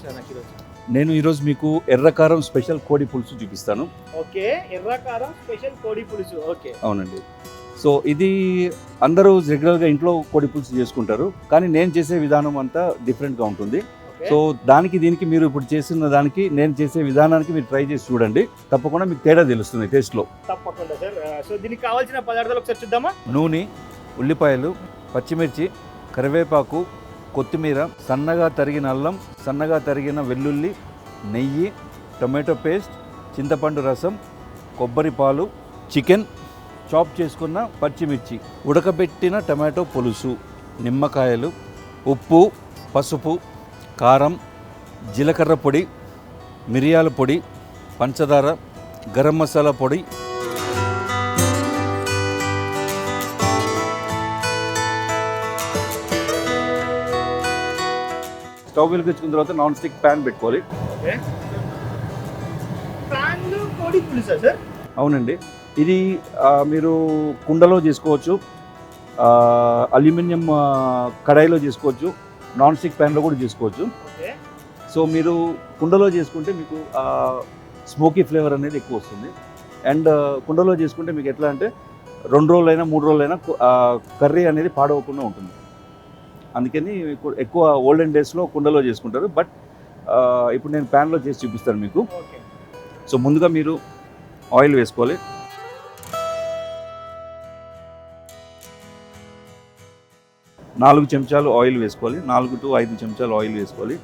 చూపిస్తున్నారు నాకు ఈరోజు? నేను ఈరోజు మీకు ఎర్రకారం స్పెషల్ కోడి పులుసు చూపిస్తాను. ఓకే, ఎర్రకారం స్పెషల్ కోడి పులుసు. ఓకే, అవునండి. సో ఇది అందరూ రెగ్యులర్గా ఇంట్లో కోడి పులుసు చేసుకుంటారు, కానీ నేను చేసే విధానం అంతా డిఫరెంట్గా ఉంటుంది. సో దానికి దీనికి మీరు ఇప్పుడు చేస్తున్న దానికి నేను చేసే విధానానికి మీరు ట్రై చేసి చూడండి, తప్పకుండా మీకు తేడా తెలుస్తుంది టేస్ట్లో. తప్పకుండా సార్. సో దీనికి కావాల్సిన పదార్థాలు ఒకసారి చూద్దామా? నూనె, ఉల్లిపాయలు, పచ్చిమిర్చి, కరివేపాకు, కొత్తిమీర, సన్నగా తరిగిన అల్లం, సన్నగా తరిగిన వెల్లుల్లి, నెయ్యి, టొమాటో పేస్ట్, చింతపండు రసం, కొబ్బరి పాలు, చికెన్, చాప్ చేసుకున్న పచ్చిమిర్చి, ఉడకబెట్టిన టమాటో పులుసు, నిమ్మకాయలు, ఉప్పు, పసుపు, కారం, జీలకర్ర పొడి, మిరియాల పొడి, పంచదార, గరం మసాలా పొడి. స్టవ్ వెలిగించుకున్న తర్వాత నాన్ స్టిక్ ప్యాన్ పెట్టుకోవాలి. ఓకే, ప్యాన్లో కోడి పులుసా సార్? అవునండి, ఇది మీరు కుండలో చేసుకోవచ్చు, అల్యూమినియం కడాయిలో చేసుకోవచ్చు, నాన్ స్టిక్ ప్యాన్లో కూడా చేసుకోవచ్చు. ఓకే, సో మీరు కుండలో చేసుకుంటే మీకు స్మోకీ ఫ్లేవర్ అనేది ఎక్కువ వస్తుంది. అండ్ కుండలో చేసుకుంటే మీకు ఎట్లా అంటే 2 రోజులైనా 3 రోజులైనా కర్రీ అనేది పాడవకుండా ఉంటుంది. అందుకని ఎక్కువ ఓల్డెన్ డేస్లో కుండలో చేసుకుంటారు, బట్ ఇప్పుడు నేను ప్యాన్లో చేసి చూపిస్తాను మీకు. సో ముందుగా మీరు ఆయిల్ వేసుకోవాలి. నాలుగు చెంచాలు ఆయిల్ వేసుకోవాలి. 4 to 5 చెంచాలు ఆయిల్ వేసుకోవాలి.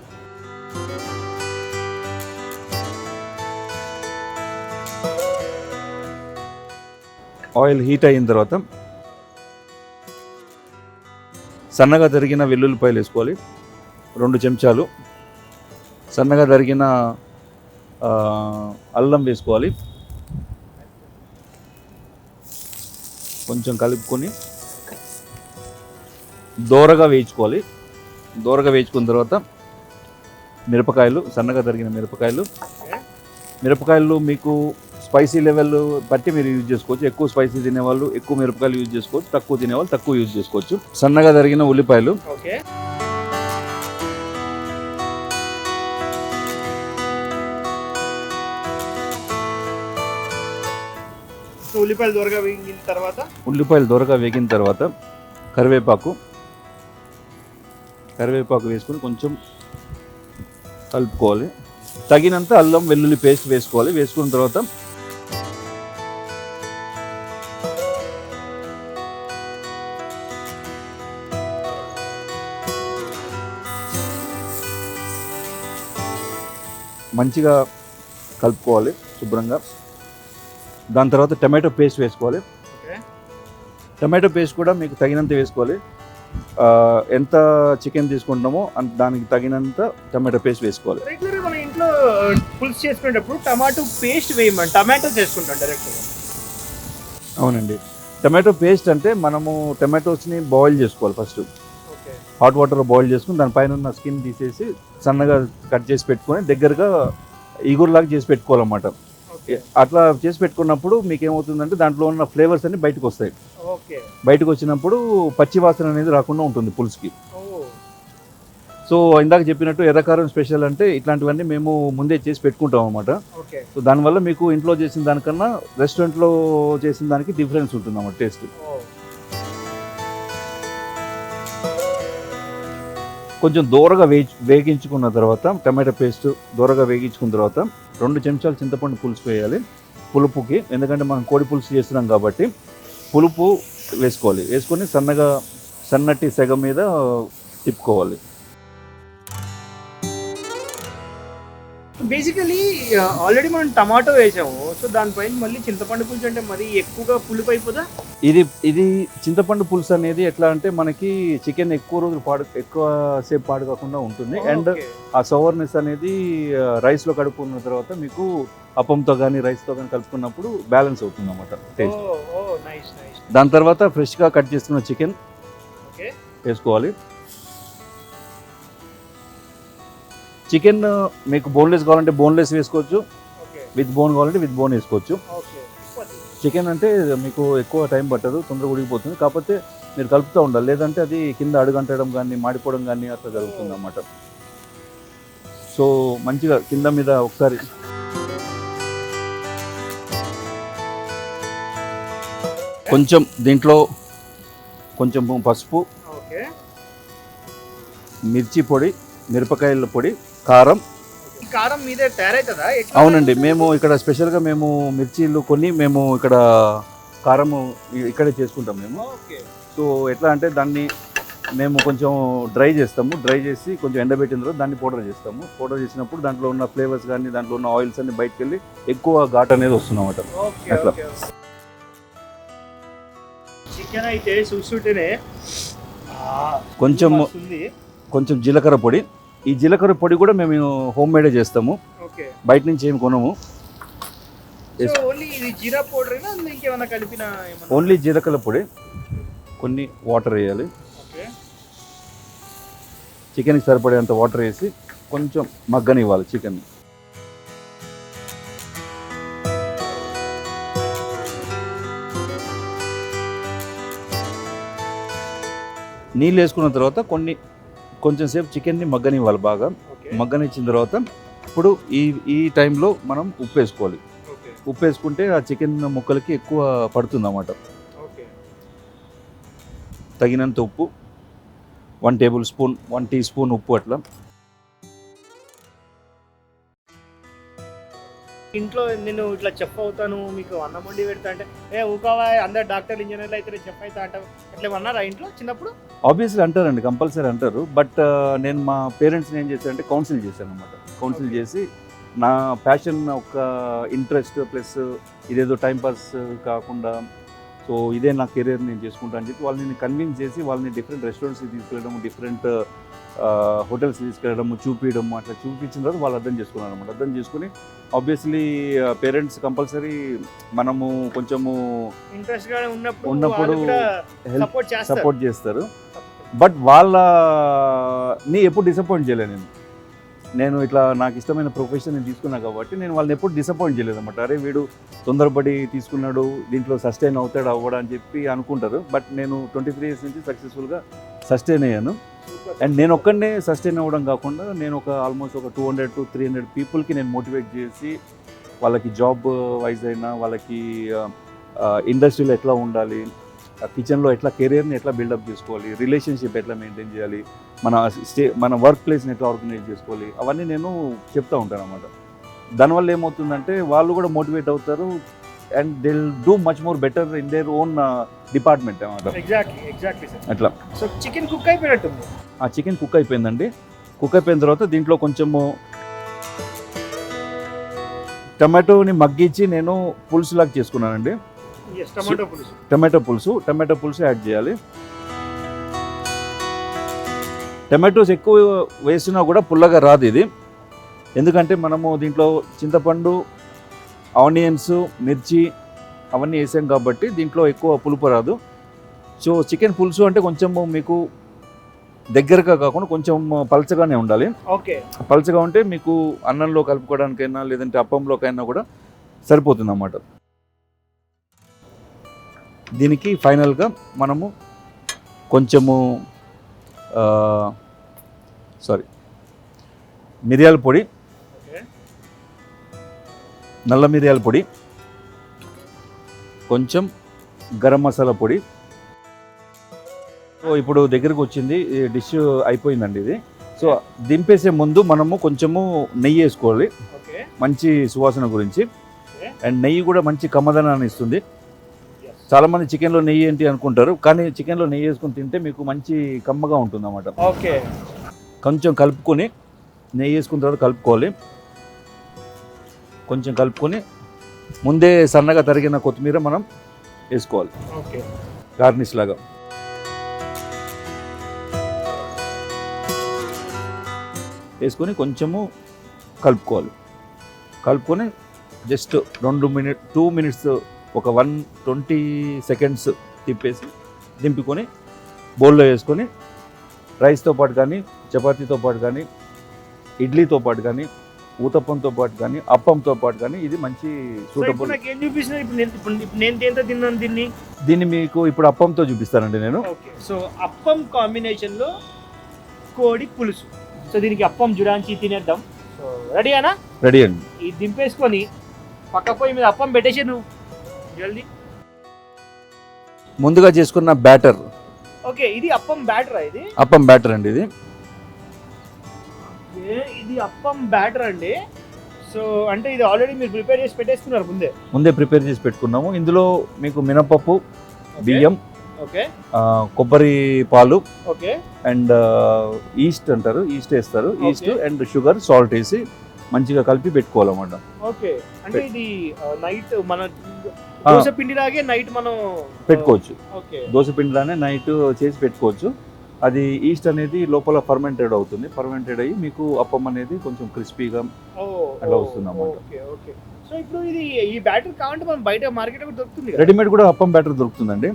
ఆయిల్ హీట్ అయిన తర్వాత సన్నగా తరిగిన వెల్లుల్లిపాయలు వేసుకోవాలి, 2 చెంచాలు. సన్నగా తరిగిన అల్లం వేసుకోవాలి. కొంచెం కలుపుకొని దోరగా వేయించుకోవాలి. దోరగా వేయించుకున్న తర్వాత మిరపకాయలు, సన్నగా తరిగిన మిరపకాయలు. మిరపకాయలు మీకు స్పైసీ లెవెల్ బట్టి మీరు యూజ్ చేసుకోవచ్చు. ఎక్కువ స్పైసీ తినేవాళ్ళు ఎక్కువ మిరపకాయలు యూజ్ చేసుకోవచ్చు, తక్కువ తినేవాళ్ళు తక్కువ యూజ్ చేసుకోవచ్చు. సన్నగా తరిగిన ఉల్లిపాయలు. ఓకే, ఉల్లిపాయలు దోరగా వేగిన తర్వాత కరివేపాకు వేసుకొని కొంచెం కలుపుకోవాలి. తగినంత అల్లం వెల్లుల్లి పేస్ట్ వేసుకోవాలి. వేసుకున్న తర్వాత మంచిగా కలుపుకోవాలి శుభ్రంగా. దాని తర్వాత టమాటో పేస్ట్ వేసుకోవాలి. టమాటో పేస్ట్ కూడా మీకు తగినంత వేసుకోవాలి. ఎంత చికెన్ తీసుకుంటామో దానికి తగినంత టమాటో పేస్ట్ వేసుకోవాలి. రెగ్యులర్గా మన ఇంట్లో పులుసు చేసుకునేటప్పుడు టమాటో పేస్ట్ వేయమని టమాటో చేసుకుంటాం డైరెక్ట్గా. అవునండి, టమాటో పేస్ట్ అంటే మనము టమాటోస్ని బాయిల్ చేసుకోవాలి. ఫస్ట్ హాట్ వాటర్లో బాయిల్ చేసుకుని దానిపైన ఉన్న స్కిన్ తీసేసి సన్నగా కట్ చేసి పెట్టుకొని దగ్గరగా ఈగురులాగా చేసి పెట్టుకోవాలన్నమాట. అట్లా చేసి పెట్టుకున్నప్పుడు మీకు ఏమవుతుందంటే దాంట్లో ఉన్న ఫ్లేవర్స్ అన్ని బయటకు వస్తాయి. బయటకు వచ్చినప్పుడు పచ్చి వాసన అనేది రాకుండా ఉంటుంది పులుసుకి. సో ఇందాక చెప్పినట్టు ఎర్రకారం స్పెషల్ అంటే ఇట్లాంటివన్నీ మేము ముందే చేసి పెట్టుకుంటాం అన్నమాట. సో దానివల్ల మీకు ఇంట్లో చేసిన దానికన్నా రెస్టారెంట్లో చేసిన దానికి డిఫరెన్స్ ఉంటుంది అన్నమాట టేస్ట్. కొంచెం దూరగా వేగించుకున్న తర్వాత టమాటా పేస్ట్ దూరగా వేగించుకున్న తర్వాత 2 చెంచాలు చింతపండు పులుసు వేయాలి పులుపుకి. ఎందుకంటే మనం కోడి పులుసు చేస్తున్నాం కాబట్టి పులుపు వేసుకోవాలి. వేసుకొని సన్నటి సెగ మీద తిప్పుకోవాలి. బేసికలీ ఆల్రెడీ మనం టమాటో వేసాము, సో దానిపైన మళ్ళీ చింతపండు పులుసు అంటే మరి ఎక్కువగా పులుపు అయిపోదా? ఇది చింతపండు పులుసు అనేది ఎట్లా అంటే మనకి చికెన్ ఎక్కువ రోజులు ఎక్కువ సేపు పాడు కాకుండా ఉంటుంది. అండ్ ఆ సవర్నెస్ అనేది రైస్లో కలుపుకున్న తర్వాత మీకు అప్పంతో కానీ రైస్తో కానీ కలుపుకున్నప్పుడు బ్యాలెన్స్ అవుతుంది అన్నమాట టేస్ట్. దాని తర్వాత ఫ్రెష్గా కట్ చేసుకున్న చికెన్ వేసుకోవాలి. చికెన్ మీకు బోన్లెస్ కావాలంటే బోన్లెస్ వేసుకోవచ్చు, విత్ బోన్ కావాలంటే విత్ బోన్ వేసుకోవచ్చు. చికెన్ అంటే మీకు ఎక్కువ టైం పట్టదు, తొందరగా ఉడికిపోతుంది. కాకపోతే మీరు కలుపుతూ ఉండాలి, లేదంటే అది కింద అడుగంటడం కానీ మాడిపోవడం కానీ అట్లా జరుగుతుంది అన్నమాట. సో మంచిగా కింద మీద ఒకసారి కొంచెం దీంట్లో కొంచెం పసుపు, మిర్చి పొడి, మిరపకాయల పొడి, కారం. కారం మీదే తయారవుతుందా? అవునండి, మేము ఇక్కడ స్పెషల్గా మేము మిర్చీలు కొన్ని మేము ఇక్కడ కారము ఇక్కడే చేసుకుంటాం మేము. సో ఎట్లా అంటే దాన్ని మేము కొంచెం డ్రై చేస్తాము, డ్రై చేసి కొంచెం ఎండబెట్టిన తర్వాత దాన్ని పౌడర్ చేస్తాము. పౌడర్ చేసినప్పుడు దాంట్లో ఉన్న ఫ్లేవర్స్ కానీ దాంట్లో ఉన్న ఆయిల్స్ అన్ని బయటకు వెళ్ళి ఎక్కువ ఘాట్ అనేది వస్తుందన్నమాట. అట్లా చికెన్ అయితే చూస్తుంటేనే కొంచెం జీలకర్ర పొడి. ఈ జీలకర్ర పొడి కూడా మేము హోమ్ మేడే చేస్తాము, బయట నుంచి ఏమి కొనము. ఓన్లీ జీలకర్ర పొడి, కొన్ని వాటర్ వేయాలి. చికెన్కి సరిపడేంత వాటర్ వేసి కొంచెం మగ్గనివ్వాలి చికెన్. నీళ్ళు వేసుకున్న తర్వాత కొంచెం సేపు చికెన్ని మగ్గనివ్వాలి. బాగా మగ్గనిచ్చిన తర్వాత ఇప్పుడు ఈ టైంలో మనం ఉప్పు వేసుకోవాలి. ఉప్పు వేసుకుంటే ఆ చికెన్ ముక్కలకి ఎక్కువ పడుతుంది అన్నమాట. తగినంత ఉప్పు, 1 టేబుల్ స్పూన్, 1 టీ స్పూన్ ఉప్పు. అట్లా ఇంట్లో నేను ఇట్లా చెఫ్ అవుతాను, మీకు అన్నం వండి పెడతా అంటే ఊకావా అందరు డాక్టర్లు ఇంజనీర్లు అయితే చెఫ్ అవుతా అంటారు, అట్లా అన్నారా ఇంట్లో చిన్నప్పుడు? ఆబ్వియస్లీ అంటారండి, కంపల్సరీ అంటారు. బట్ నేను మా పేరెంట్స్ని ఏం చేశానంటే కౌన్సిల్ చేశాను అనమాట. కౌన్సిల్ చేసి నా ప్యాషన్, ఒక ఇంట్రెస్ట్ ప్లస్ ఇదేదో టైంపాస్ కాకుండా సో ఇదే నా కెరీర్ నేను చేసుకుంటాను అని చెప్పి వాళ్ళని కన్విన్స్ చేసి వాళ్ళని డిఫరెంట్ రెస్టారెంట్స్కి తీసుకెళ్ళడం, డిఫరెంట్ హోటల్స్ తీసుకెళ్ళడము, చూపించడము. అట్లా చూపించిన తర్వాత వాళ్ళు అర్థం చేసుకున్నారు అనమాట. అర్థం చేసుకుని ఆబ్వియస్లీ పేరెంట్స్ కంపల్సరీ మనము కొంచెము ఇంట్రెస్ట్గా ఉన్నప్పుడు సపోర్ట్ చేస్తారు. బట్ వాళ్ళని ఎప్పుడు డిసప్పాయింట్ చేయలేదు. నేను ఇట్లా నాకు ఇష్టమైన ప్రొఫెషన్ నేను తీసుకున్నా కాబట్టి నేను వాళ్ళని ఎప్పుడు డిసప్పాయింట్ చేయలేదు అనమాట. అరే వీడు తొందరపడి తీసుకున్నాడు, దీంట్లో సస్టైన్ అవ్వడా అని చెప్పి అనుకుంటారు. బట్ నేను 23 years నుంచి సక్సెస్ఫుల్గా సస్టైన్ అయ్యాను. అండ్ నేను ఒక్కడనే సస్టైన్ అవ్వడం కాకుండా నేను ఆల్మోస్ట్ ఒక 200 to 300 పీపుల్కి నేను మోటివేట్ చేసి వాళ్ళకి జాబ్ వైజ్ అయినా, వాళ్ళకి ఇండస్ట్రీలో ఎట్లా ఉండాలి, కిచెన్లో ఎట్లా కెరీర్ని ఎట్లా బిల్డప్ చేసుకోవాలి, రిలేషన్షిప్ ఎట్లా మెయింటైన్ చేయాలి, మన వర్క్ ప్లేస్ని ఎట్లా ఆర్గనైజ్ చేసుకోవాలి, అవన్నీ నేను చెప్తూ ఉంటాను అన్నమాట. దానివల్ల ఏమవుతుందంటే వాళ్ళు కూడా మోటివేట్ అవుతారు and they will do much more better in their own department అన్నమాట. ఎగ్జాక్ట్లీ అట్లా. సో చికెన్ కుక్ అయిపోయినట్టుంది. ఆ చికెన్ కుక్ అయిపోయిందండి. కుక్ అయిపోయిన తర్వాత దీంట్లో కొంచెము టమాటోని మగ్గించి నేను పులుసులాగా చేసుకున్నానండి. టమాటో పులుసు యాడ్ చేయాలి. టమాటోస్ ఎక్కువ వేసినా కూడా పుల్లగా రాదు ఇది, ఎందుకంటే మనము దీంట్లో చింతపండు, ఆనియన్స్, మిర్చి అవన్నీ వేసాం కాబట్టి దీంట్లో ఎక్కువ పులుపు రాదు. సో చికెన్ పులుసు అంటే కొంచెము మీకు దగ్గరగా కాకుండా కొంచెం పలచగానే ఉండాలి. పలచగా ఉంటే మీకు అన్నంలో కలుపుకోవడానికైనా లేదంటే అప్పంలోకైనా కూడా సరిపోతుంది అన్నమాట. దీనికి ఫైనల్గా మనము కొంచెము మిరియాల పొడి, నల్ల మిరియాల పొడి, కొంచెం గరం మసాలా పొడి. సో ఇప్పుడు దగ్గరకు వచ్చింది, డిష్ అయిపోయిందండి ఇది. సో దింపేసే ముందు మనము కొంచెము నెయ్యి వేసుకోవాలి, మంచి సువాసన గురించి. అండ్ నెయ్యి కూడా మంచి కమ్మదనాన్ని ఇస్తుంది. చాలామంది చికెన్లో నెయ్యి ఏంటి అనుకుంటారు, కానీ చికెన్లో నెయ్యి వేసుకొని తింటే మీకు మంచి కమ్మగా ఉంటుంది అన్నమాట. కొంచెం కలుపుకొని నెయ్యి వేసుకున్న తర్వాత కలుపుకోవాలి. కొంచెం కలుపుకొని ముందే సన్నగా తరిగిన కొత్తిమీర మనం వేసుకోవాలి గార్నిష్ లాగా. వేసుకొని కొంచెము కలుపుకోవాలి. కలుపుకొని జస్ట్ 2 minutes ఒక 120 seconds తిప్పేసి దింపుకొని బౌల్లో వేసుకొని రైస్తో పాటు కానీ, చపాతీతో పాటు కానీ, ఇడ్లీతో పాటు కానీ, ఊతప్పంతో పాటు కానీ, అప్పంతో పాటు కానీ ఇది మంచి సూటబుల్. దీన్ని మీకు ఇప్పుడు అప్పంతో చూపిస్తానండి నేను. సో అప్పం కాంబినేషన్లో కోడి పులుసు. సో దీనికి అప్పం జురాంచి తినేద్దాం. సో రెడీనా? రెడీ అండి. ఇది దింపేసుకొని పక్క పొయ్యి మీద అప్పం పెట్టేసి నువ్వు జల్దీ. ముందుగా చేసుకున్న బ్యాటర్. ఓకే, ఇది అప్పం బ్యాటర్. ఇది అప్పం బ్యాటర్ అండి. ఇది అప్పం బ్యాటర్ అండి. సో అంటే ఇది ఆల్రెడీ మీరు ప్రిపేర్ చేసి పెట్టేసుకున్నారు ముందే ప్రిపేర్ చేసి పెట్టుకున్నాము. ఇందులో మీకు మినపప్పు, బియ్యం, ఓకే, కొబ్బరి పాలు, ఓకే, అండ్ ఈస్ట్ అంటారు, ఈస్ట్ వేస్తారు. ఈస్ట్ అండ్ షుగర్, సాల్ట్ వేసి మంచిగా కలిపి పెట్టుకోవాలన్నమాట. ఓకే, అంటే ఇది నైట్ మన దోశ పిండిలాగే నైట్ మనం పెట్టుకోవచ్చు. ఓకే, దోశ పిండిలానే నైట్ చేసి పెట్టుకోవచ్చు. అది ఈస్ట్ అనేది లోపల ఫర్మెంటెడ్ అవుతుంది. ఫర్మెంటెడ్ అయ్యి మీకు అప్పం అనేది కొంచెం క్రిస్పీగా అలా వస్తుంది అన్నమాట. Okay okay. సో ఇప్పుడు ఇది ఈ బ్యాటర్ కావాలంటే మనం బయట మార్కెట్ కూడా దొరుకుతుంది, రెడీమేడ్ కూడా అప్పం బ్యాటర్ దొరుకుతుందండి.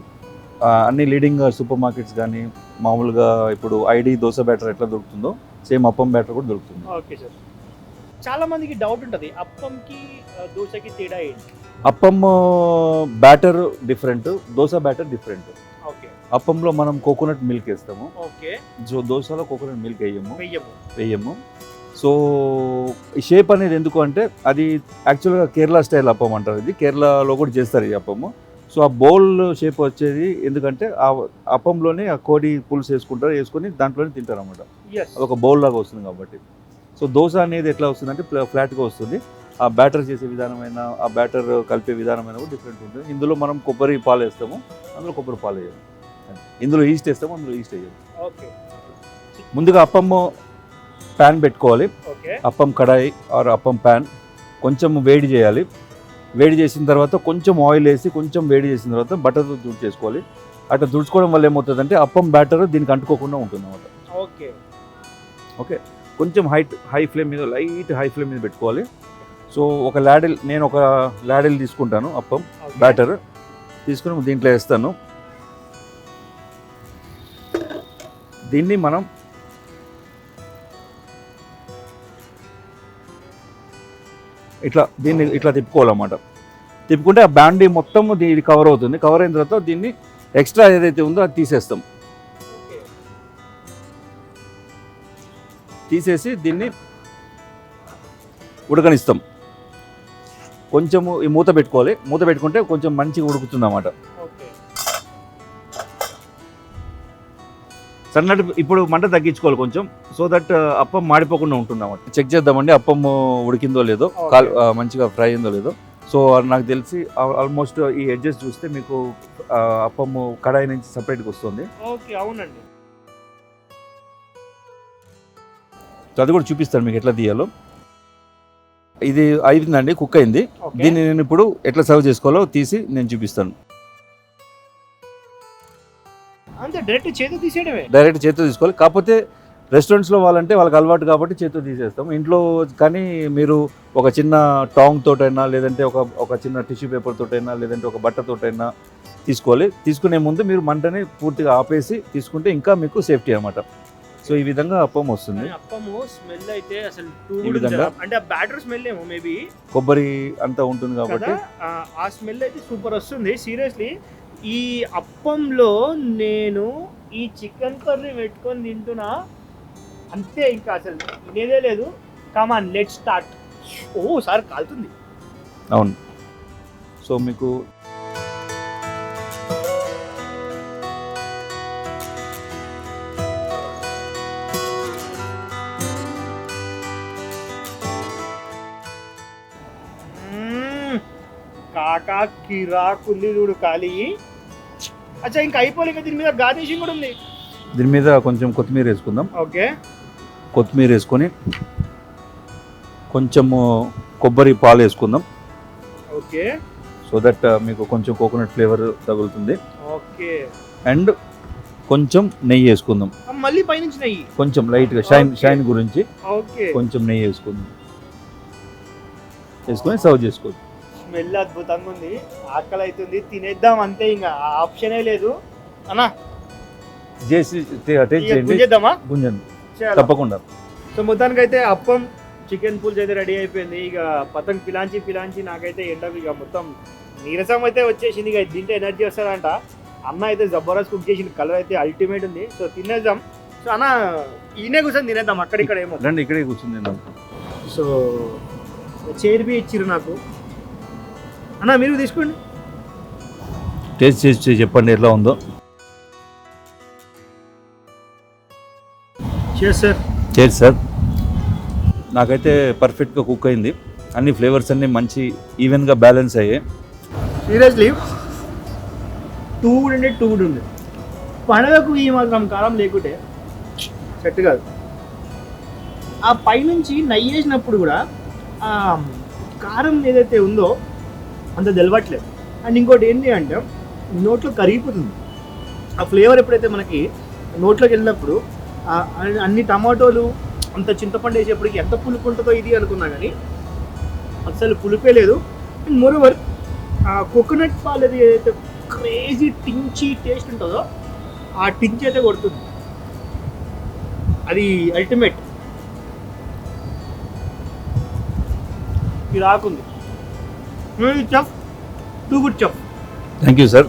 అన్ని లీడింగ్ సూపర్ మార్కెట్స్ కానీ మామూలుగా ఇప్పుడు ఐడి దోశ బ్యాటర్ ఎట్లా దొరుకుతుందో సేమ్ అప్పం బ్యాటర్ కూడా దొరుకుతుంది. Okay sir. చాలా మందికి డౌట్ ఉంటుంది, అప్పంకి దోశకి తేడా ఏంటి? Appam batter different, dosa batter different. Okay, అప్పంలో మనం కోకోనట్ మిల్క్ వేస్తాము. ఓకే, సో దోశలో కోకోనట్ మిల్క్ వేయము. సో ఈ షేప్ అనేది ఎందుకు అంటే అది యాక్చువల్గా కేరళ స్టైల్ అప్పం అంటారు. ఇది కేరళలో కూడా చేస్తారు ఈ అప్పము. సో ఆ బౌల్ షేప్ వచ్చేది ఎందుకంటే ఆ అప్పంలోనే ఆ కోడి పులుసు వేసుకొని దాంట్లోనే తింటారు అన్నమాట. ఒక బౌల్ లాగా వస్తుంది కాబట్టి. సో దోశ అనేది ఎట్లా వస్తుందంటే ఫ్లాట్గా వస్తుంది. ఆ బ్యాటర్ చేసే విధానమైన, ఆ బ్యాటర్ కలిపే విధానమైన కూడా డిఫరెంట్ ఉంటుంది. ఇందులో మనం కొబ్బరి పాలు వేస్తాము, అందులో కొబ్బరి పాలు వేయాలి. ఇందులో ఈస్ట్ వేస్తాము, అందులో ఈస్ట్ వేయాలి. ఓకే, ముందుగా అప్పం ప్యాన్ పెట్టుకోవాలి. అప్పం కడాయి ఆర్ అప్పం ప్యాన్ కొంచెం వేడి చేయాలి. వేడి చేసిన తర్వాత కొంచెం ఆయిల్ వేసి కొంచెం వేడి చేసిన తర్వాత బటర్తో తుడిచేసుకోవాలి. అట్లా తుడుచుకోవడం వల్ల ఏమవుతుందంటే అప్పం బ్యాటర్ దీనికి అంటుకోకుండా ఉంటుంది అన్నమాట. ఓకే ఓకే, కొంచెం హై ఫ్లేమ్ మీద, లైట్ హై ఫ్లేమ్ మీద పెట్టుకోవాలి. సో నేను ఒక లాడిల్ తీసుకుంటాను. అప్పం బ్యాటర్ తీసుకుని దీంట్లో వేస్తాను. దీన్ని మనం ఇట్లా తిప్పుకోవాలన్నమాట. తిప్పుకుంటే ఆ బ్యాండీ మొత్తం దీనికి కవర్ అవుతుంది. కవర్ అయిన తర్వాత దీన్ని ఎక్స్ట్రా ఏదైతే ఉందో అది తీసేస్తాం. తీసేసి దీన్ని ఉడకనిస్తాం. కొంచెము ఈ మూత పెట్టుకోవాలి. మూత పెట్టుకుంటే కొంచెం మంచిగా ఉడుకుతుంది అన్నమాట. సన్నటి ఇప్పుడు మంట తగ్గించుకోవాలి కొంచెం, సో దట్ అప్పం మాడిపోకుండా ఉంటుంది అన్నమాట. చెక్ చేద్దామండి అప్పం ఉడికిందో లేదో, మంచిగా ఫ్రై అయిందో లేదో. సో నాకు తెలిసి ఆల్మోస్ట్ ఈ ఎడ్జెస్ చూస్తే మీకు అప్పము కడాయి నుంచి సపరేట్గా వస్తుంది. ఓకే, అవునండి. సో అది కూడా చూపిస్తాను మీకు ఎట్లా తీయాలో. ఇది అయిందండి, కుక్ అయింది. దీన్ని నేను ఇప్పుడు ఎట్లా సర్వ్ చేసుకోవాలో తీసి నేను చూపిస్తాను. డైరెక్ట్ చేతితో తీసుకోవాలి. కాకపోతే రెస్టారెంట్స్లో వాళ్ళకి అలవాటు కాబట్టి చేతితో తీసేస్తాం. ఇంట్లో కానీ మీరు ఒక చిన్న టాంగ్ తోటైనా, లేదంటే ఒక చిన్న టిష్యూ పేపర్ తోటైనా, లేదంటే ఒక బట్టతోటైనా తీసుకోవాలి. తీసుకునే ముందు మీరు మంటని పూర్తిగా ఆపేసి తీసుకుంటే ఇంకా మీకు సేఫ్టీ అన్నమాట. సో ఈ విధంగా అప్పం వస్తుంది. అప్పము స్మెల్ అయితే అసలు ఈ విధంగా, అంటే ఆ బ్యాటర్ స్మెల్ ఏమో మేబీ కొబ్బరి అంతా ఉంటుంది కాబట్టి ఆ స్మెల్ అయితే సూపర్ వస్తుంది. సీరియస్లీ ఈ అప్పంలో నేను ఈ చికెన్ కర్రీ పెట్టుకొని తింటున్నా అంతే, ఇంకా అసలు తినేదే లేదు. Come on let's start. ఓ సార్ కాలుతుంది. అవును. సో మీకు కాకా కిరాకుంది చూడు ఖాళీ. అచ్చా ఇంకా అయిపోలేదు, దీని మీద గార్నిషింగ్ కూడా ఉంది. దీని మీద కొంచెం కొత్తిమీర వేసుకుందాం. ఓకే, కొత్తిమీర వేసుకొని కొంచెము కొబ్బరి పాలు వేసుకుందాం. ఓకే, సో దట్ మీకు కొంచెం కోకోనట్ ఫ్లేవర్ తగులుతుంది. ఓకే, అండ్ కొంచెం నెయ్యి వేసుకుందాం. మళ్ళీ పైనుంచి నెయ్యి కొంచెం లైట్గా షైన్ గురించి కొంచెం నెయ్యి వేసుకుందాం. వేసుకొని సర్వ్ చేసుకోవచ్చు. స్మెల్ అద్భుతంగా ఉంది, ఆకలి అవుతుంది, తినేద్దాం అంతే, ఇంకా ఆప్షనే లేదు అన్నా. గుంజేద్దామా? గుంజండి తప్పకుండా. సో మొత్తానికి అయితే అప్పం చికెన్ పులుసు అయితే రెడీ అయిపోయింది. ఇక పతంగ్ పిలాంచి నాకైతే ఎండకు ఇక మొత్తం నీరసం అయితే వచ్చేసింది. ఇక తింటే ఎనర్జీ వస్తుందంట. అన్న అయితే జబర్దస్త్ కుక్ చేసింది, కలర్ అయితే అల్టిమేట్ ఉంది. సో తినేద్దాం. సో అన్న ఈయనే కూర్చొని తినేద్దాం, అక్కడిక్కడ ఏమో రండి, ఇక్కడే కూర్చొని తిందాం. సో చైర్ బి ఇచ్చిర్రు నాకు. అన్న మీరు తీసుకోండి. టేస్ట్ చేసి చెప్పండి ఎట్లా ఉందో. సార్ చేసి సార్, నాకైతే పర్ఫెక్ట్గా కుక్ అయింది. అన్ని ఫ్లేవర్స్ అన్నీ మంచి ఈవెన్గా బ్యాలెన్స్ అయ్యాయి. సీరియస్లీ టూ గుడ్ ఉంది. పండగకు ఈ మాత్రం కారం లేకుంటే సెట్ కాదు. ఆ పైనుంచి నెయ్యి వేసినప్పుడు కూడా ఆ కారం ఏదైతే ఉందో అంత తెలవట్లేదు. అండ్ ఇంకోటి ఏంటి అంటే నోట్లో కరిగిపోతుంది ఆ ఫ్లేవర్. ఎప్పుడైతే మనకి నోట్లోకి వెళ్ళినప్పుడు అన్ని టమాటోలు అంత చింతపండు వేసేప్పటికి ఎంత పులుపు ఉంటుందో ఇది అనుకున్నా కానీ అసలు పులుపే లేదు. అండ్ మోరోవర్ ఆ కోకోనట్ పాలు ఏదైతే క్రేజీ టించి టేస్ట్ ఉంటుందో ఆ టించి అయితే కొడుతుంది. అది అల్టిమేట్. ఇది రాకుంది. Chef too good chef. Thank you sir.